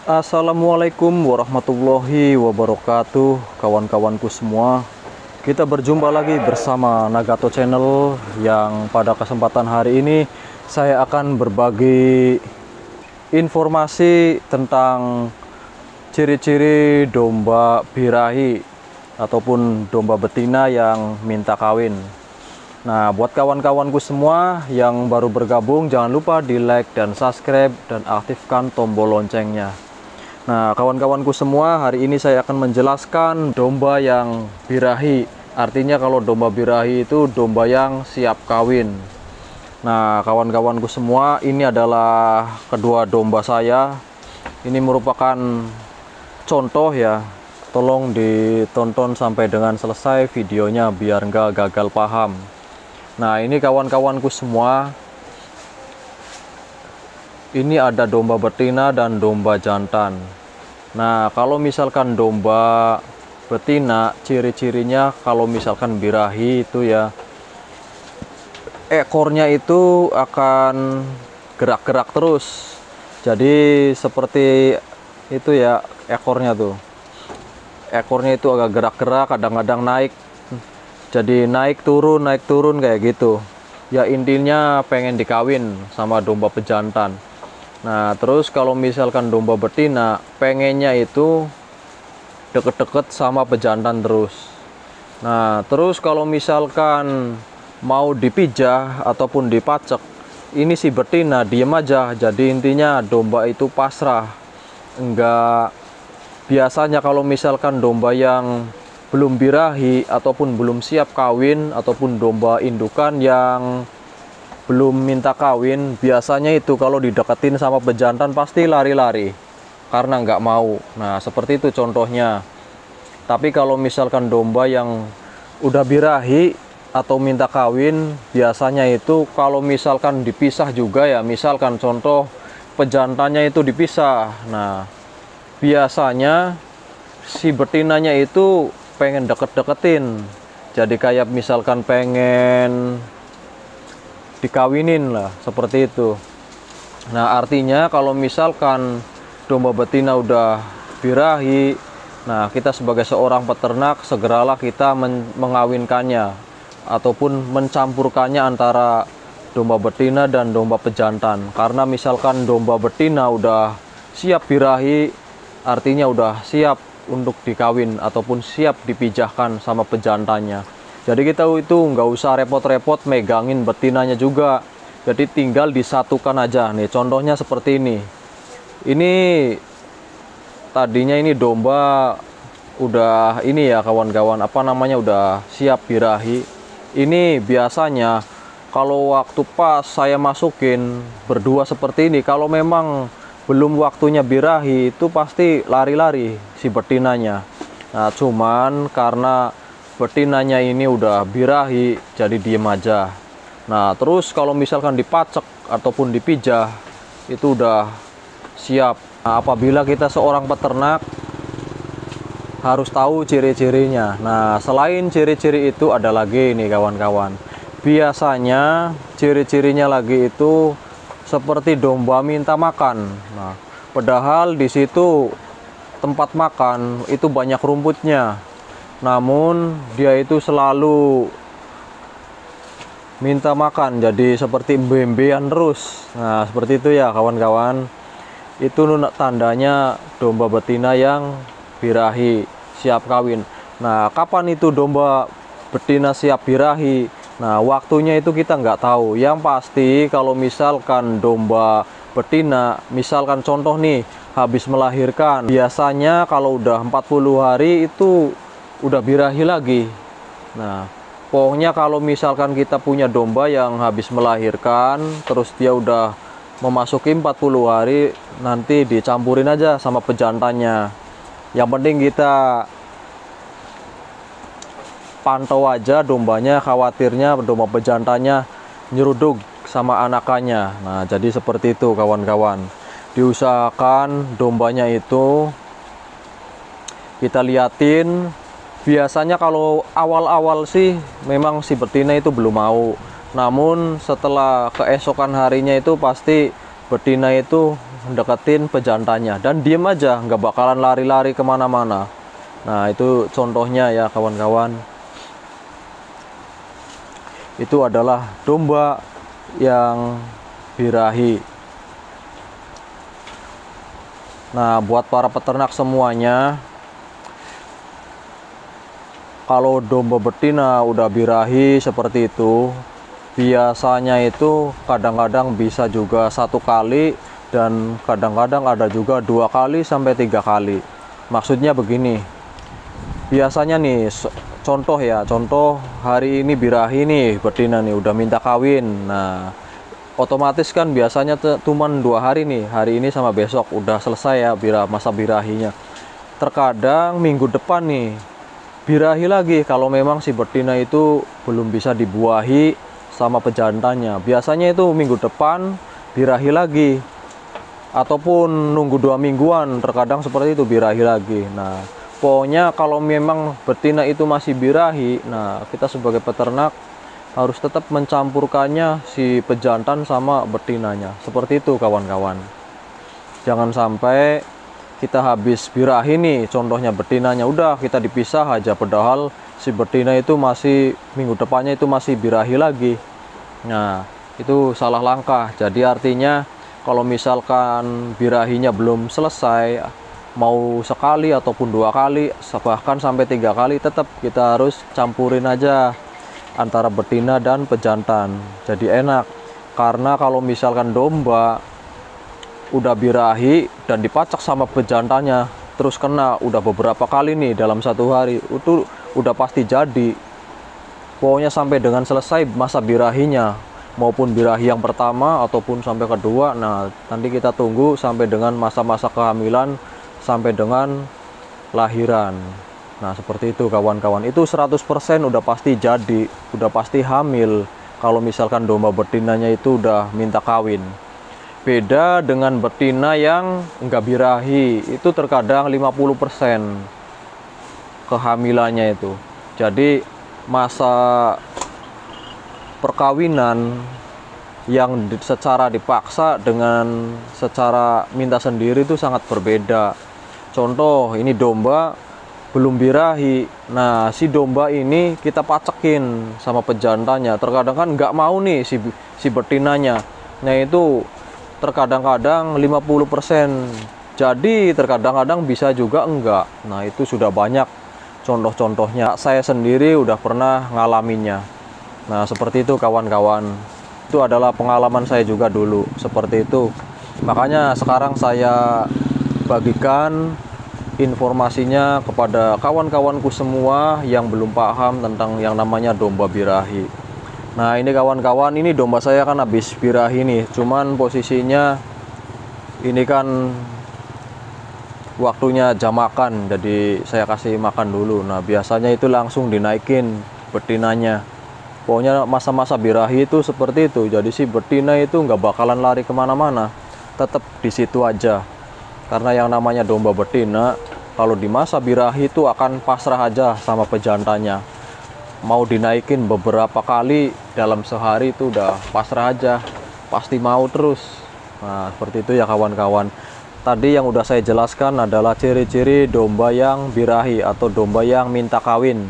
Assalamualaikum warahmatullahi wabarakatuh, kawan-kawanku semua. Kita berjumpa lagi bersama Nagato Channel, yang pada kesempatan hari ini saya akan berbagi informasi tentang ciri-ciri domba birahi ataupun domba betina yang minta kawin. Nah, buat kawan-kawanku semua yang baru bergabung, jangan lupa di like dan subscribe dan aktifkan tombol loncengnya. Nah, kawan-kawanku semua, hari ini saya akan menjelaskan domba yang birahi. Artinya kalau domba birahi itu domba yang siap kawin. Nah, kawan-kawanku semua, ini adalah kedua domba saya. Ini merupakan contoh ya. Tolong ditonton sampai dengan selesai videonya biar nggak gagal paham. Nah, ini kawan-kawanku semua. Ini ada domba betina dan domba jantan. Nah, kalau misalkan domba betina, ciri-cirinya kalau misalkan birahi itu ya, ekornya itu akan gerak-gerak terus. Jadi seperti itu ya, ekornya tuh. Ekornya itu agak gerak-gerak, kadang-kadang naik. Jadi naik turun kayak gitu. Ya intinya pengen dikawin sama domba pejantan. Nah, terus kalau misalkan domba betina, pengennya itu deket-deket sama pejantan terus. Nah, terus kalau misalkan mau dipijah ataupun dipacek, ini si betina diem aja. Jadi intinya domba itu pasrah. Enggak, biasanya kalau misalkan domba yang belum birahi ataupun belum siap kawin, ataupun domba indukan yang belum minta kawin, biasanya itu kalau dideketin sama pejantan pasti lari-lari karena nggak mau. Nah, seperti itu contohnya. Tapi kalau misalkan domba yang udah birahi atau minta kawin, biasanya itu kalau misalkan dipisah juga ya, misalkan contoh pejantannya itu dipisah. Nah, biasanya si betinanya itu pengen deket-deketin. Jadi kayak misalkan pengen dikawinin lah, seperti itu. Nah, artinya kalau misalkan domba betina udah birahi, nah kita sebagai seorang peternak segeralah kita mengawinkannya ataupun mencampurkannya antara domba betina dan domba pejantan. Karena misalkan domba betina udah siap birahi, artinya udah siap untuk dikawin ataupun siap dipijahkan sama pejantannya. Jadi kita itu nggak usah repot-repot megangin betinanya juga. Jadi tinggal disatukan aja. Nih contohnya seperti ini. Ini tadinya ini domba udah ini ya kawan-kawan, apa namanya, udah siap birahi. Ini biasanya kalau waktu pas saya masukin berdua seperti ini, kalau memang belum waktunya birahi itu pasti lari-lari si betinanya. Nah, cuman karena betinanya ini udah birahi, jadi diem aja. Nah, terus kalau misalkan dipacek ataupun dipijah, itu udah siap. Nah, apabila kita seorang peternak harus tahu ciri-cirinya. Nah, selain ciri-ciri itu ada lagi nih kawan-kawan. Biasanya ciri-cirinya lagi itu seperti domba minta makan. Nah, padahal di situ tempat makan itu banyak rumputnya. Namun dia itu selalu minta makan, jadi seperti embe-embean terus. Nah, seperti itu ya kawan-kawan. Itu tandanya domba betina yang birahi, siap kawin. Nah, kapan itu domba betina siap birahi? Nah, waktunya itu kita nggak tahu. Yang pasti kalau misalkan domba betina, misalkan contoh nih, habis melahirkan, biasanya kalau udah 40 hari itu udah birahi lagi. Nah, pokoknya kalau misalkan kita punya domba yang habis melahirkan, terus dia udah memasuki 40 hari, nanti dicampurin aja sama pejantannya. Yang penting kita pantau aja dombanya, khawatirnya domba pejantannya nyeruduk sama anakannya. Nah, jadi seperti itu kawan-kawan. Diusahakan dombanya itu kita liatin. Biasanya kalau awal-awal sih memang si betina itu belum mau. Namun setelah keesokan harinya itu pasti betina itu deketin pejantannya dan diem aja, nggak bakalan lari-lari kemana-mana. Nah itu contohnya ya kawan-kawan. Itu adalah domba yang birahi. Nah buat para peternak semuanya, kalau domba betina udah birahi seperti itu, biasanya itu kadang-kadang bisa juga 1 kali dan kadang-kadang ada juga 2 kali sampai 3 kali. Maksudnya begini, biasanya nih contoh ya, contoh hari ini birahi nih betina nih udah minta kawin. Nah otomatis kan biasanya cuman 2 hari nih, hari ini sama besok udah selesai ya masa birahinya. Terkadang minggu depan nih birahi lagi kalau memang si betina itu belum bisa dibuahi sama pejantannya. Biasanya itu minggu depan birahi lagi, ataupun nunggu 2 mingguan, terkadang seperti itu birahi lagi. Nah pokoknya kalau memang betina itu masih birahi, nah kita sebagai peternak harus tetap mencampurkannya si pejantan sama betinanya. Seperti itu kawan-kawan. Jangan sampai kita habis birahi nih, contohnya betinanya udah kita dipisah aja, padahal si betina itu masih minggu depannya itu masih birahi lagi. Nah itu salah langkah. Jadi artinya kalau misalkan birahinya belum selesai, mau sekali ataupun 2 kali bahkan sampai 3 kali, tetap kita harus campurin aja antara betina dan pejantan, jadi enak. Karena kalau misalkan domba udah birahi dan dipacak sama pejantannya terus kena udah beberapa kali nih dalam 1 hari, itu udah pasti jadi. Pokoknya sampai dengan selesai masa birahinya, maupun birahi yang pertama ataupun sampai kedua. Nah nanti kita tunggu sampai dengan masa-masa kehamilan sampai dengan lahiran. Nah seperti itu kawan-kawan. Itu 100% udah pasti jadi, udah pasti hamil kalau misalkan domba betinanya itu udah minta kawin. Beda dengan betina yang enggak birahi, itu terkadang 50% kehamilannya itu. Jadi masa perkawinan yang secara dipaksa dengan secara minta sendiri itu sangat berbeda. Contoh ini domba belum birahi, nah si domba ini kita pacekin sama pejantannya, terkadang kan nggak mau nih si betinanya. Nah itu terkadang-kadang 50% jadi, terkadang-kadang bisa juga enggak. Nah itu sudah banyak contoh-contohnya, saya sendiri udah pernah ngalaminnya. Nah seperti itu kawan-kawan. Itu adalah pengalaman saya juga dulu seperti itu. Makanya sekarang saya bagikan informasinya kepada kawan-kawanku semua yang belum paham tentang yang namanya domba birahi. Nah ini kawan-kawan, ini domba saya kan habis birahi nih, cuman posisinya ini kan waktunya jam makan, jadi saya kasih makan dulu. Nah biasanya itu langsung dinaikin betinanya. Pokoknya masa-masa birahi itu seperti itu, jadi si betina itu nggak bakalan lari kemana-mana, tetap di situ aja. Karena yang namanya domba betina kalau di masa birahi itu akan pasrah aja sama pejantannya. Mau dinaikin beberapa kali dalam sehari itu udah pasrah aja, pasti mau terus. Nah seperti itu ya kawan-kawan. Tadi yang udah saya jelaskan adalah ciri-ciri domba yang birahi atau domba yang minta kawin.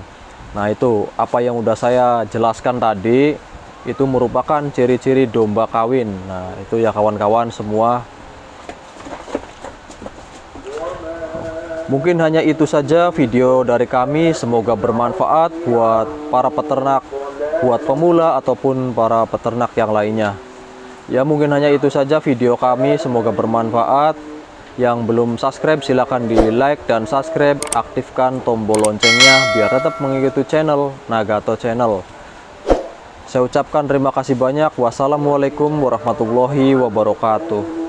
Nah itu apa yang udah saya jelaskan tadi, itu merupakan ciri-ciri domba kawin. Nah itu ya kawan-kawan semua. Mungkin hanya itu saja video dari kami, semoga bermanfaat buat para peternak, buat pemula ataupun para peternak yang lainnya. Ya mungkin hanya itu saja video kami, semoga bermanfaat. Yang belum subscribe silahkan di like dan subscribe, aktifkan tombol loncengnya biar tetap mengikuti channel Nagato Channel. Saya ucapkan terima kasih banyak. Wassalamualaikum warahmatullahi wabarakatuh.